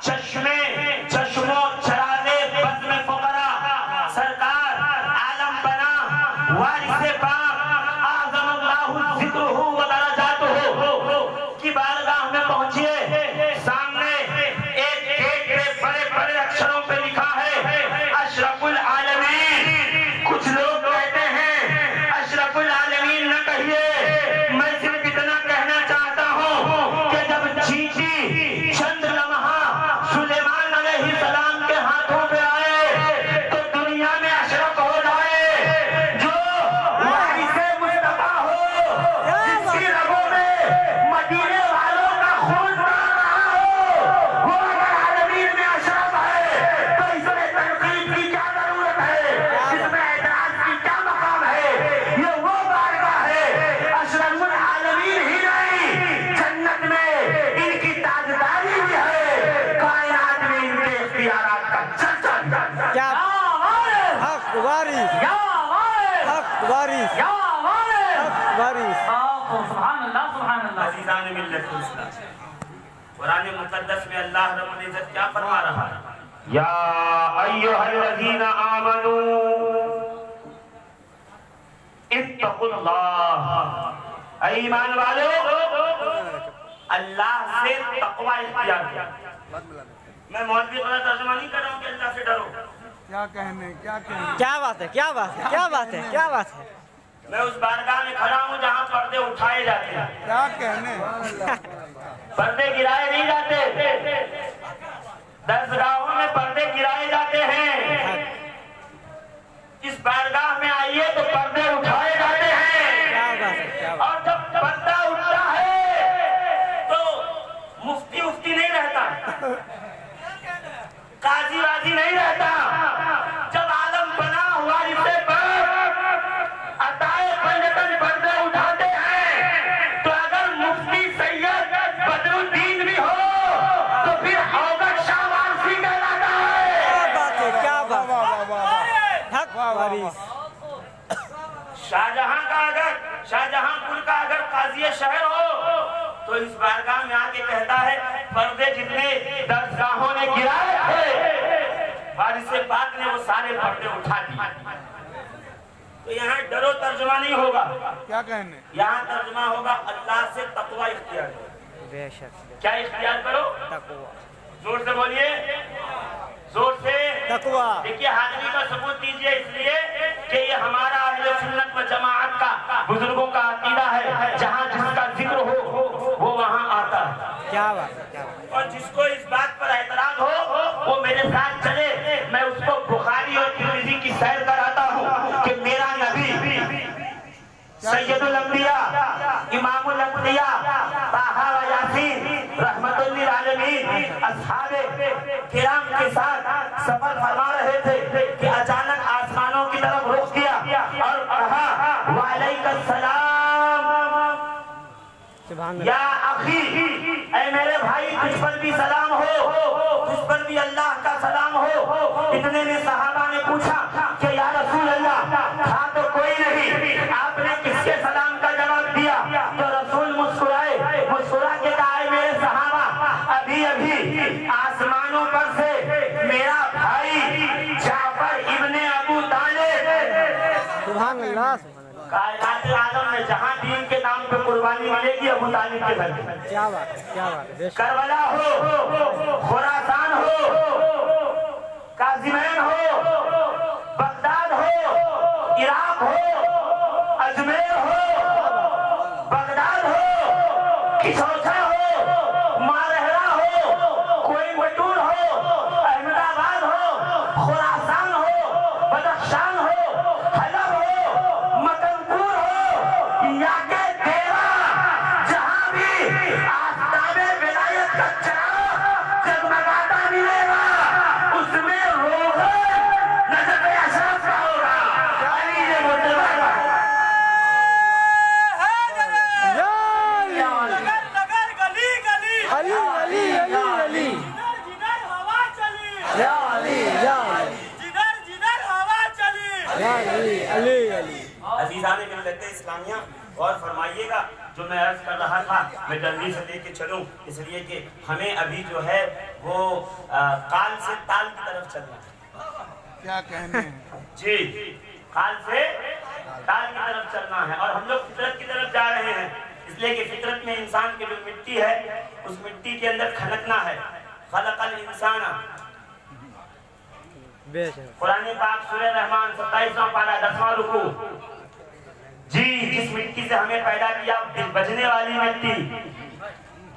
چشموں چراغے بزم فقرا سرکار عالم بنا وارث پاک اعظم اللہ ذکرہ و درجاتہ کی بارگاہ میں پہنچیے. سامنے ایک گیٹ پہ بڑے بڑے اکشروں پہ لکھا ہے اشرف العالمین. کچھ لوگ کہتے ہیں اشرف العالمین نہ کہیے، میں صرف اتنا کہنا چاہتا ہوں کہ جب چینٹی چند لمحہ سلیمان علیہ السلام کے ہاتھوں پہ آئے تو دنیا میں اشرف ہو جائے. جو وارث مصطفیٰ ہو، جس کی رگوں میں مدینے والوں کا خون بہہ رہا ہو، وہ اگر عالمین میں اشرف ہے تو اس میں تنقید کی کیا ضرورت ہے، اس میں اعتراض کی کیا مقام ہے. یہ وہ بارگاہ ہے اشرف العالمین ہی نہیں، جنت میں ان کی تاجداری بھی ہے، کائنات میں ان کے اختیارات کا چرچا بھی ہے. کیا حق وارث، حق وارث، حق وارث. سبحان اللہ سبحان اللہ. عزیزان ملت الاسلام، قرآن مقدس میں اللہ رب العزت کیا فرما رہا ہے؟ یا ایھا الذین آمنوا اتقوا اللہ. اے ایمان والو، اللہ سے تقوی اختیار کیا. میں مولوی والا ترجمہ نہیں کر رہا ہوں کہ اللہ سے ڈرو. کیا کہنے، کیا کہنے. کیا بات ہے، کیا بات ہے، کیا بات ہے، کیا بات ہے. میں اس بارگاہ میں کھڑا ہوں جہاں پردے اٹھائے جاتے ہیں، کیا کہنے. پردے گرائے نہیں جاتے. درسگاہوں میں پردے گرائے جاتے ہیں، اس بارگاہ میں آئیے تو پردے اٹھائے جاتے ہیں. اور جب پردہ اٹھتا ہے تو مفتی نہیں رہتا، قاضی وازی نہیں رہتا. جب عالم بنا وارث پاک عطائے پنجتن پردے اٹھاتے ہیں تو اگر مفتی سید بدر الدین بھی ہو تو پھر اوغر شاہ وارثی کہلاتا ہے. کیا بات ہے، کیا بات ہے. حق وارث. شاہجہاں پور کا اگر قاضی شہر ہو تو اس بارگاہ میں آ کے کہتا ہے پردے جتنے درسگاہوں نے گرائے تھے وارث پاک نے وہ سارے پردے اٹھا دیے. تو یہاں ڈرو ترجمہ نہیں ہوگا، کیا کہنے. یہاں ترجمہ ہوگا اللہ سے تقوی اختیار کرو. بے شک. کیا اختیار کرو؟ تقوی. زور سے بولیے، زور سے. تقوی. دیکھیے حاضری کا ثبوت دیجیے اس لیے کہ یہ ہمارا اہل سنت و جماعت کا بزرگوں کا عقیدہ ہے، جہاں جس کا ذکر ہو وہ وہاں آتا ہے. کیا بات ہے، کیا بات ہے. اور جس کو اس بات پر اعتراض ہو وہ میرے ساتھ چلے، میں اس کو بخاری اور ترمذی کی سیر کراتا ہوں کہ میرا نبی سید الانبیاء امام الانبیاء طٰہٰ و یاسین رحمت للعالمین اصحاب کرام کے ساتھ سفر فرما رہے تھے کہ اچانک آسمانوں کی طرف رخ کیا اور کہا وعلیک السلام یا اخی، اے میرے بھائی تجھ پر بھی سلام ہو، تجھ پر بھی اللہ کا سلام ہو. اتنے میں صحابہ نے پوچھا کہ یا رسول اللہ تھا تو کوئی نہیں، آپ نے کس کے سلام کا جواب دیا؟ تو رسول مسکرا کے کہا اے میرے صحابہ، ابھی آسمانوں پر سے میرا بھائی جعفر ابن ابو طالب سبحان اللہ. کائنات عالم میں جہاں دین کے نام پہ قربانی ملے گی ابو طالب کے گھر میں. کیا بات ہے، کیا بات ہے. کربلا ہو، خراسان ہو، کاظمین ہو، بغداد ہو، عراق ہو، اجمیر ہو، بغداد ہو، کھچوچا ہو، مارہرا ہو، کوئمبٹور ہو، احمد آباد ہو، خراسان ہو، بدخشان ہو، حلب ہو، مکنپور ہو یا کہ دیوا، جہاں بھی آفتاب ولایت کا چراغ جگمگاتا ملے گا اس میں روغن نجف اشرف کا ہوگا. علی نے مرتبہ عزیزان ملت اسلامیہ غور فرمائیے گا، جو میں عرض کر رہا تھا میں جلدی سے لے کے چلوں، اس لیے کہ ہمیں ابھی جو ہے وہ قال سے تال کی طرف چلنا ہے۔ کیا کہنے ہیں؟ جی قال سے تال کی طرف چلنا ہے، اور ہم لوگ فطرت کی طرف جا رہے ہیں، اس لیے کہ فطرت میں انسان کی جو مٹی ہے اس مٹی کے اندر کھنکنا ہے۔ خلق الانسان، قرآن پاک سورہ رحمان 27واں پارہ 10واں رکوع، جی جس مٹی سے ہمیں پیدا کیا بجنے والی مٹی،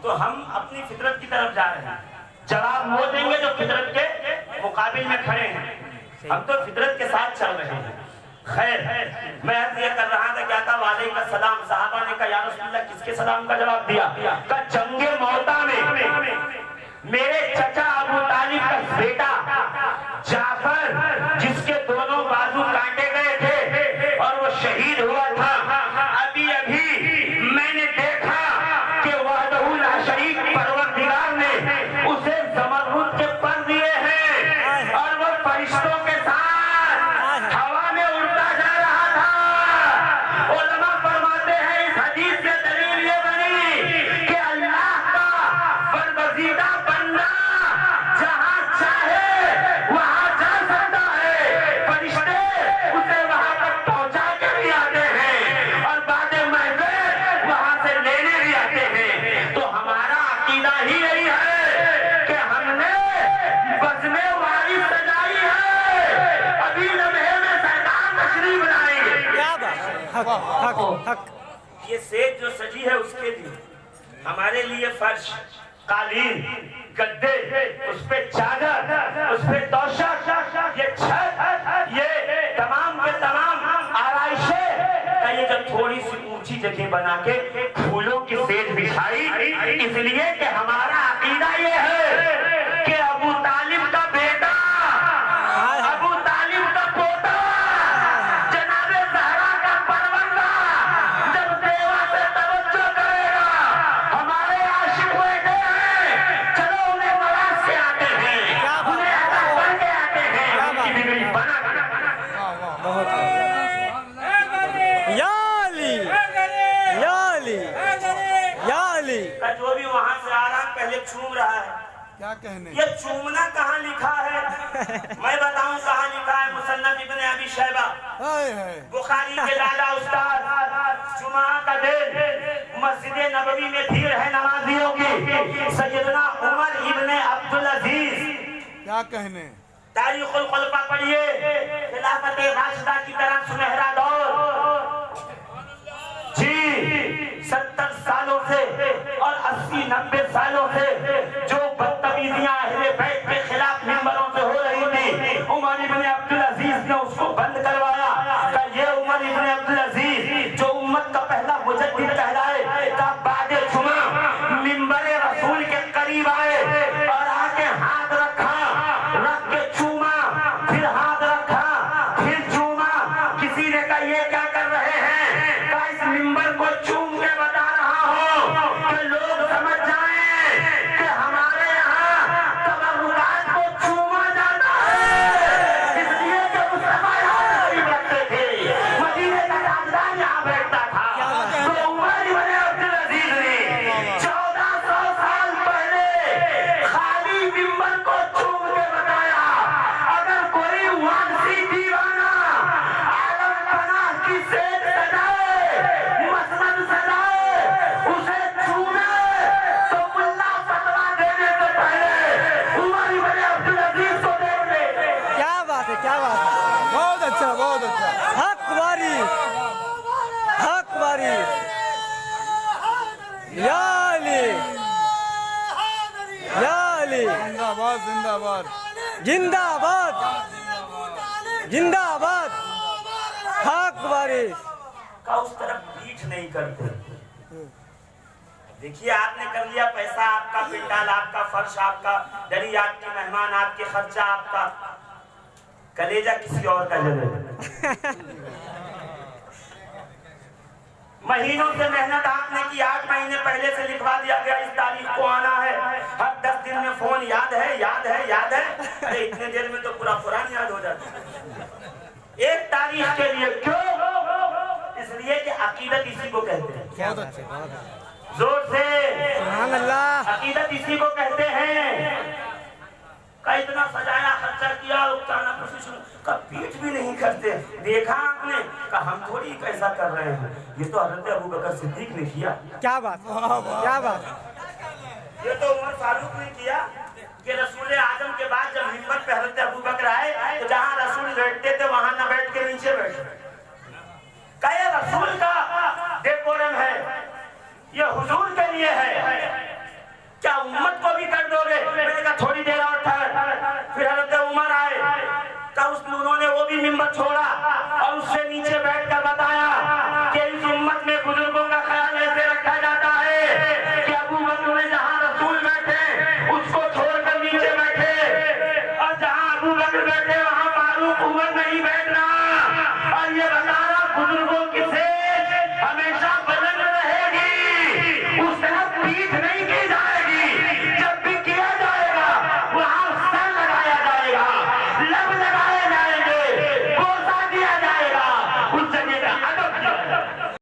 تو ہم اپنی فطرت کی طرف جا رہے ہیں۔ جواب وہ دیں گے جو فطرت کے مقابل میں کھڑے ہیں، ہم تو فطرت کے ساتھ چل رہے ہیں۔ خیر میں عرض یہ کر رہا تھا کیا تھا، وعلیکم السلام، صحابہ نے کہا یا رسول اللہ کس کے سلام کا جواب دیا؟ کہ جنگ موتا میں میرے چچا ابو طالب کا بیٹا جعفر جس کے دونوں بازو کاٹے گئے تھے اور وہ شہید ہوا تھا، ابھی ابھی میں نے دیکھا کہ وحدہ لا شریک پروردگار نے اسے زمرد کے پر دیے ہیں اور وہ فرشتوں کے ساتھ ہوا میں اڑتا جا رہا تھا۔ علماء فرماتے ہیں اس حدیث سے دلیل یہ بنی کہ اللہ کا برگزیدہ بندہ جہاں چاہے وہاں جا سکتا ہے، فرشتے اسے وہاں تک پہنچا کے بھی آتے ہیں اور بعد محفل وہاں سے لینے بھی آتے ہیں۔ تو ہمارا عقیدہ ہی یہی ہے کہ ہم نے بزم وارث سجائی ہے، ابھی لمحے میں شیطان تشریف لائیں گے۔ کیا بات، حق حق حق۔ یہ سیج جو سجی ہے اس کے لیے، ہمارے لیے فرش، قالین، گدے، اس پہ چادر، اس پہ توشک، یہ چھت، یہ تمام کے تمام آرائشیں کا یہ جو تھوڑی سی اونچی جگہ بنا کے پھولوں کی سیج بچھائی، اس لیے کہ ہمارا عقیدہ یہ ہے کہ ابو طالب کا بیٹا، ابو طالب کا پوتا، جناب زہرا کا پروردا جب دیوا سے توجہ کرے گا، ہمارے عاشق بیٹے ہیں، چلو انہیں مراز کے آتے ہیں، انہیں عطا کر کے آتے ہیں، ان کی بگڑی بنا کر۔ بہت یا علی یا علی یا علی۔ کہ جو بھی وہاں سے آ رہا پہلے چوم رہا ہے، کیا کہنے؟ یہ چومنا کہاں لکھا ہے؟ میں بتاؤں کہاں لکھا ہے، مصنف ابن ابی شیبہ، ہائے ہائے، بخاری کے دادا استاد، جمعہ کا دن مسجد نبوی میں بھیڑ ہے نمازیوں کی، سیدنا عمر ابن عبدالعزیز، کیا کہنے؟ تاریخ الخلفاء پڑھیے، خلافت راشدہ کی طرح سنہرا دور، جی 70 سالوں سے اور 80-90 سالوں سے جو بدتمیزیاں اہل بیت کے خلاف منبروں سے ہو رہی تھی، عمر ابن عبدالعزیز نے اس کو بند کروایا۔ کہ یہ عمر ابن عبدالعزیز جو امت کا پہلا مجدد کہلائے، کہ بعد جمعہ منبر رسول کے قریب آئے اور آ کے ہاتھ رکھا، رکھ کے چوما، پھر ہاتھ رکھا، پھر چوما۔ کسی نے کہا یہ کیا کر رہے ہیں؟ کہ اس منبر کو چوم کے بتا رہا ہوں کہ لوگ سمجھ جائیں کہ ہمارے یہاں تبرکات کو چوما جاتا ہے، اس لیے کہ مصطفیٰ یہاں قریب رکھتے تھے، مدینے کا خاندان یہاں بیٹھتا تھا۔ تو عمر ابن عبدالعزیز نے 1400 سال پہلے خالی منبر کو چوم کے بتایا، اگر کوئی وانسی دیوانہ عالم پناہ کی سیج سجائے، مسند سجائے، اسے چھونے تو ملا فتویٰ دینے سے پہلے عمر ابن عبدالعزیز کو دیکھ لے۔ کیا بات ہے، کیا بات ہے، بہت اچھا، بہت اچھا۔ حق وارث حق وارث یا علی یا علی، زندہ باد، زندہ باد۔ زندہ آباد زندہ آباد، حق وارث۔ کا اس طرف پیٹھ نہیں کرتے۔ دیکھیے آپ نے کر لیا، پیسہ آپ کا، پنڈال آپ کا، فرش آپ کا، دری آپ کی، مہمان آپ کے، خرچہ آپ کا، کلیجہ کسی اور کا جگہ۔ مہینوں سے محنت آپ نے کی، 8 مہینے پہلے سے لکھوا دیا گیا اس تاریخ کو آنا ہے، ہر 10 دن میں فون یاد ہے یاد ہے یاد ہے، ارے اتنے دیر میں تو پورا قرآن یاد ہو جاتا ہے ایک تاریخ کے لیے۔ کیوں؟ اس لیے لیے کہ عقیدت اسی کو کہتے ہیں. کیا بات ہے بہت اچھا زور سے سبحان اللہ عقیدت اسی کو کہتے ہیں. کا اتنا سجایا خرچہ کیا اکتانا پروفیشن کا پیٹ بھی نہیں کرتے. دیکھا آپ نے کہ ہم تھوڑی کیسا کر رہے ہیں, یہ تو حضرت ابو بکر صدیق نے کیا. کیا بات کیا بات یہ تو عمر فاروق نے کیا کہ رسول اعظم کے بعد جب منبر پہ حضرت ابو بکر آئے تو جہاں رسول بیٹھتے تھے وہاں نہ بیٹھ کے نیچے بیٹھے. کہ یہ رسول کا ڈیکورم ہے, یہ حضور کے لیے ہے, کیا امت کو بھی کر دو گے؟ میں نے کہا تھوڑی دیر اور ٹھہر. پھر حضرت عمر آئے کہ انہوں نے وہ بھی منبر چھوڑا